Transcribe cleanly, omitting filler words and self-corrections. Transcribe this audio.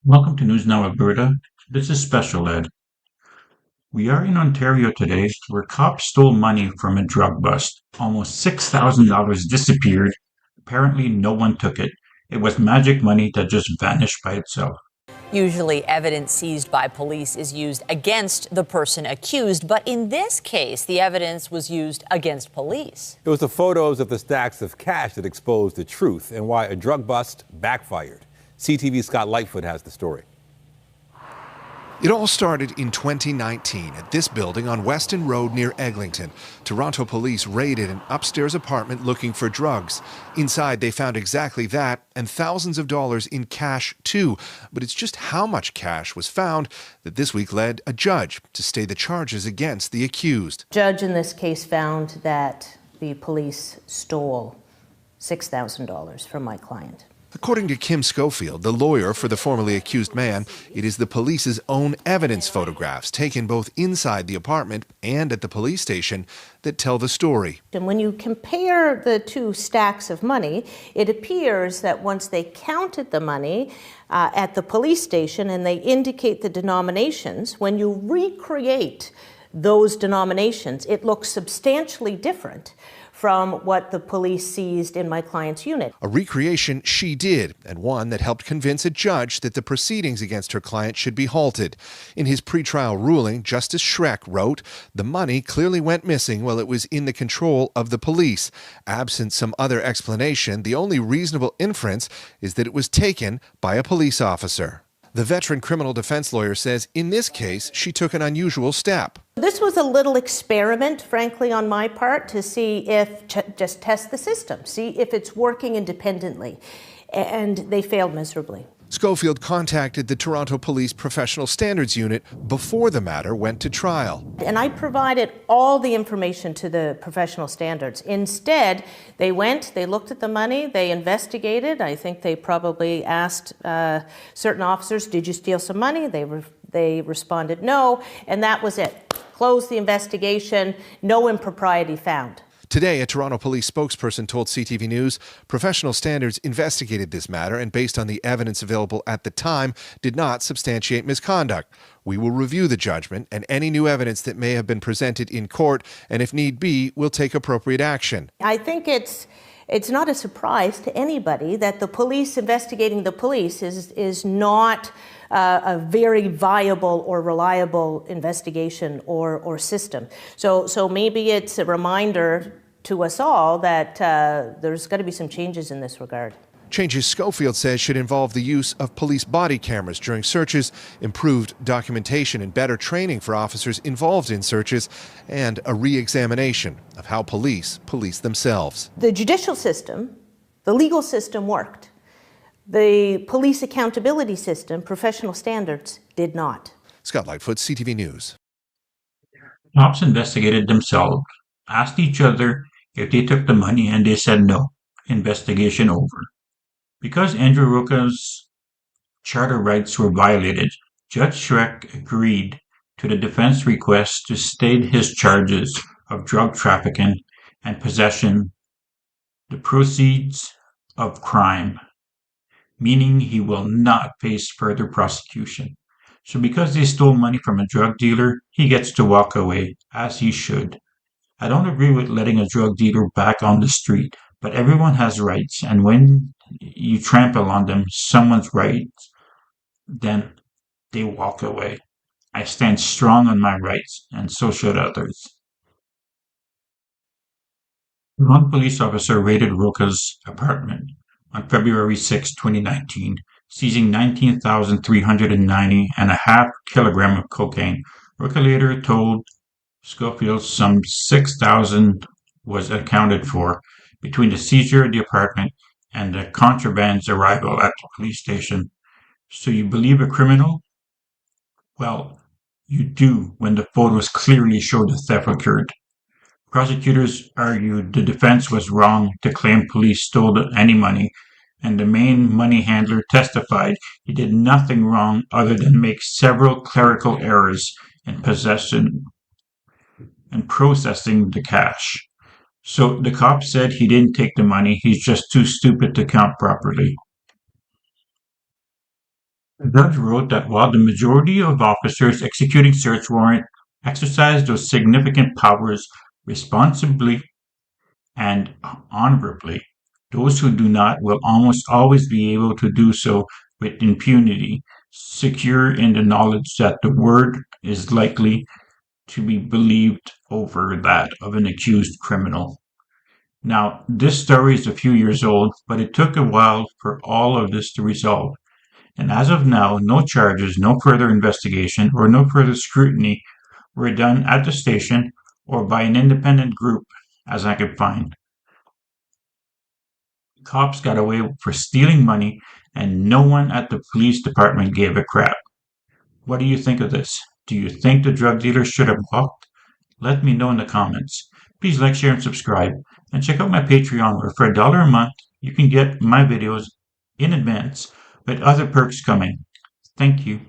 Welcome to News Now Alberta. This is Special Ed. We are in Ontario today where cops stole money from a drug bust. Almost $6,000 disappeared. Apparently, no one took it. It was magic money that just vanished by itself. Usually, evidence seized by police is used against the person accused, but in this case, the evidence was used against police. It was the photos of the stacks of cash that exposed the truth and why a drug bust backfired. CTV's Scott Lightfoot has the story. It all started in 2019 at this building on Weston Road near Eglinton. Toronto police raided an upstairs apartment looking for drugs. Inside, they found exactly that and thousands of dollars in cash, too. But it's just how much cash was found that this week led a judge to stay the charges against the accused. Judge in this case found that the police stole $6,000 from my client. According to Kim Schofield, the lawyer for the formerly accused man, it is the police's own evidence photographs taken both inside the apartment and at the police station that tell the story. And when you compare the two stacks of money, it appears that once they counted the money at the police station and they indicate the denominations, when you recreate those denominations, it looks substantially different from what the police seized in my client's unit. A recreation she did, and one that helped convince a judge that the proceedings against her client should be halted. In his pretrial ruling, Justice Schreck wrote, "The money clearly went missing while it was in the control of the police. Absent some other explanation, the only reasonable inference is that it was taken by a police officer." The veteran criminal defense lawyer says in this case, she took an unusual step. This was a little experiment, frankly, on my part to see if, just test the system, see if it's working independently. And they failed miserably. Schofield contacted the Toronto Police Professional Standards Unit before the matter went to trial. And I provided all the information to the professional standards. Instead, they looked at the money, they investigated. I think they probably asked certain officers, did you steal some money? They responded no, and that was it. Closed the investigation, no impropriety found. Today, a Toronto police spokesperson told CTV News professional standards investigated this matter and based on the evidence available at the time did not substantiate misconduct. We will review the judgment and any new evidence that may have been presented in court and if need be, we'll take appropriate action. I think it's not a surprise to anybody that the police investigating the police is not a very viable or reliable investigation or system. So maybe it's a reminder to us all that there's got to be some changes in this regard. Changes Schofield says should involve the use of police body cameras during searches, improved documentation and better training for officers involved in searches, and a re-examination of how police police themselves. The judicial system, the legal system worked. The police accountability system, professional standards, did not. Scott Lightfoot, CTV News. Cops investigated themselves, asked each other if they took the money, and they said no. Investigation over. Because Andrew Roca's charter rights were violated, Judge Schreck agreed to the defense request to state his charges of drug trafficking and possession, the proceeds of crime, meaning he will not face further prosecution. So because they stole money from a drug dealer, he gets to walk away, as he should. I don't agree with letting a drug dealer back on the street, but everyone has rights, and when you trample on them, someone's rights, then they walk away. I stand strong on my rights, and so should others. One police officer raided Roca's apartment on February 6, 2019, seizing 19,390 and a half kilogram of cocaine. Roca later told Schofield some 6,000 was accounted for between the seizure of the apartment and the contraband's arrival at the police station. So you believe a criminal? Well, you do when the photos clearly show the theft occurred. Prosecutors argued the defense was wrong to claim police stole any money, and the main money handler testified he did nothing wrong other than make several clerical errors in possession and processing the cash. So the cop said he didn't take the money, he's just too stupid to count properly. The judge wrote that while the majority of officers executing search warrant exercise those significant powers responsibly and honorably, those who do not will almost always be able to do so with impunity, secure in the knowledge that the word is likely to be believed over that of an accused criminal. Now, this story is a few years old, but it took a while for all of this to resolve. And as of now, no charges, no further investigation, or no further scrutiny were done at the station or by an independent group, as I could find. Cops got away for stealing money, and no one at the police department gave a crap. What do you think of this? Do you think the drug dealers should have walked? Let me know in the comments. Please like, share, and subscribe. And check out my Patreon, where for $1 a month, you can get my videos in advance with other perks coming. Thank you.